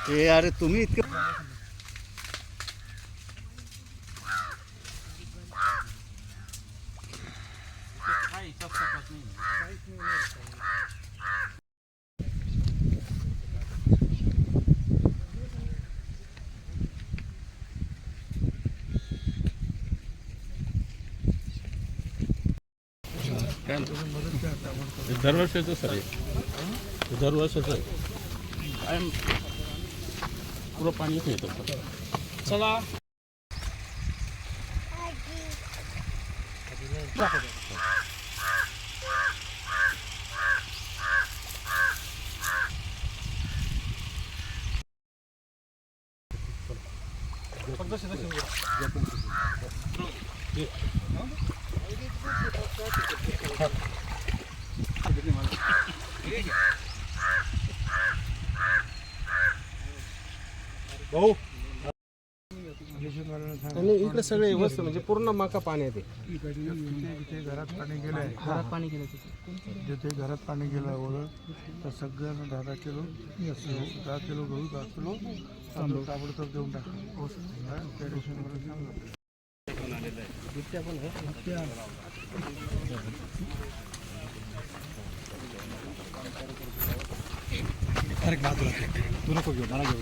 अरे तुम्ही इतकं दरवर्षीचं सर दरवर्षीचं कायम पुरं पाणी इथे येतं. चला भाऊ आणि इकडे सगळे वस्तू म्हणजे पूर्ण मका पाण्यात आहे. जिथे घरात पाणी गेलंय, घरात पाणी गेलं जिथे घरात पाणी गेलं वगैरे तर सगळ्यांना 10 किलो 10 किलो गहू 10 किलो तांदूळ ताबडतोब देऊन टाका. हो सर त्या दिवशी मला सांगा. अरे बाजूला तू नको घेऊ मला घेऊ.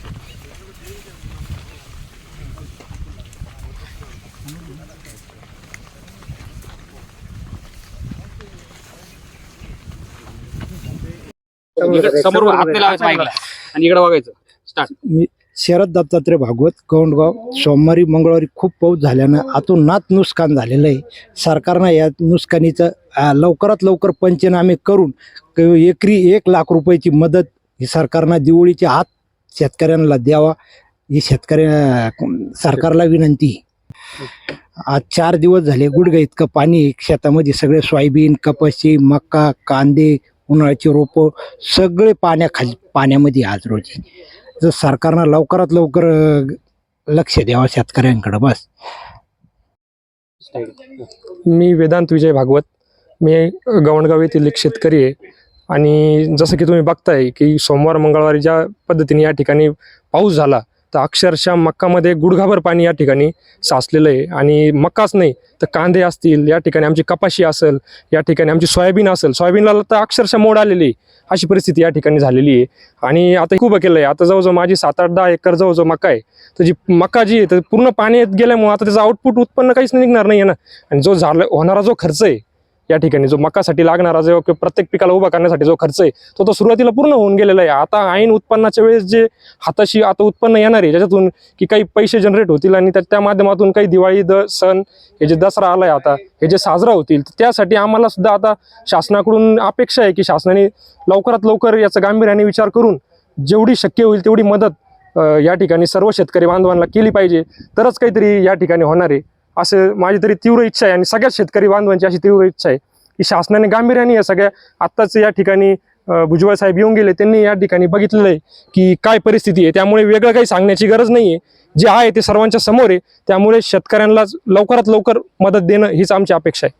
समोर हात नाही लावायचं बाईकला आणि इकडे बघायचं. स्टार्ट. मी शरद दत्तात्रय भागवत गौंडगाव. सोमवारी मंगळवारी खूप पाऊस झाल्यानं अतोनात नुकसान झालेलं आहे. सरकारनं या नुकसानीचं लवकरात लवकर पंचनामे करून एकरी 1 लाख रुपयाची मदत ही सरकारनं दिवाळीच्या आत शेतकऱ्यांना द्यावा ही सरकारला विनंती. आज 4 दिवस झाले गुडघा इतकं पाणी शेतामध्ये. सगळे सोयाबीन, कपाशी, मका, कांदे, उन्हाळ्याची रोपं सगळे पाण्यामध्ये आज रोजी. जर सरकारनं लवकरात लवकर लक्ष द्यावं शेतकऱ्यांकडे बस. मी वेदांत विजय भागवत. मी गवंडगाव येथील एक शेतकरी आहे. आणि जसं की तुम्ही बघताय की सोमवार मंगळवारी ज्या पद्धतीने या ठिकाणी पाऊस झाला तर अक्षरशः मक्कामध्ये गुडघाभर पाणी या ठिकाणी साचलेलं आहे. आणि मक्काच नाही तर कांदे असतील, या ठिकाणी आमची कपाशी असेल, या ठिकाणी आमची सोयाबीन असेल, सोयाबीनला तर अक्षरशः मोड आलेली आहे. अशी परिस्थिती या ठिकाणी झालेली आहे. आणि आता खूप केलं आहे. आता जवळजवळ माझी 7-8-10 एकर जवळजवळ मका आहे. तर जी मका जी आहे तर पूर्ण पाणी गेल्यामुळे आता त्याचं आउटपुट उत्पन्न काहीच निघणार नाही आहे ना. आणि जो होणारा जो खर्च आहे या ठिकाणी, जो मकासाठी लागणारा जो प्रत्येक पिकाला उभा करण्यासाठी जो खर्च आहे तो सुरुवातीला पूर्ण होऊन गेलेला आहे. आता ऐन उत्पन्नाच्या वेळेस जे हाताशी आता उत्पन्न येणार आहे ज्याच्यातून की काही पैसे जनरेट होतील आणि त्या माध्यमातून काही दिवाळी सण हे जे दसरा आलाय आता हे जे साजरा होतील त्यासाठी आम्हाला सुद्धा आता शासनाकडून अपेक्षा आहे की शासनाने लवकरात लवकर याचा गांभीर्याने विचार करून जेवढी शक्य होईल तेवढी मदत या ठिकाणी सर्व शेतकरी बांधवांना केली पाहिजे. तरच काहीतरी या ठिकाणी होणार आहे असं माझी तरी तीव्र इच्छा आहे. आणि सगळ्याच शेतकरी बांधवांची अशी तीव्र इच्छा आहे की शासनाने गांभीर्याने या सगळ्या आत्ताच या ठिकाणी भुजबळ साहेब येऊन गेले, त्यांनी या ठिकाणी बघितलेलं आहे की काय परिस्थिती आहे. त्यामुळे वेगळं काही सांगण्याची गरज नाही आहे. जे आहे ते सर्वांच्या समोर आहे. त्यामुळे शेतकऱ्यांना लवकरात लवकर मदत देणं हीच आमची अपेक्षा आहे.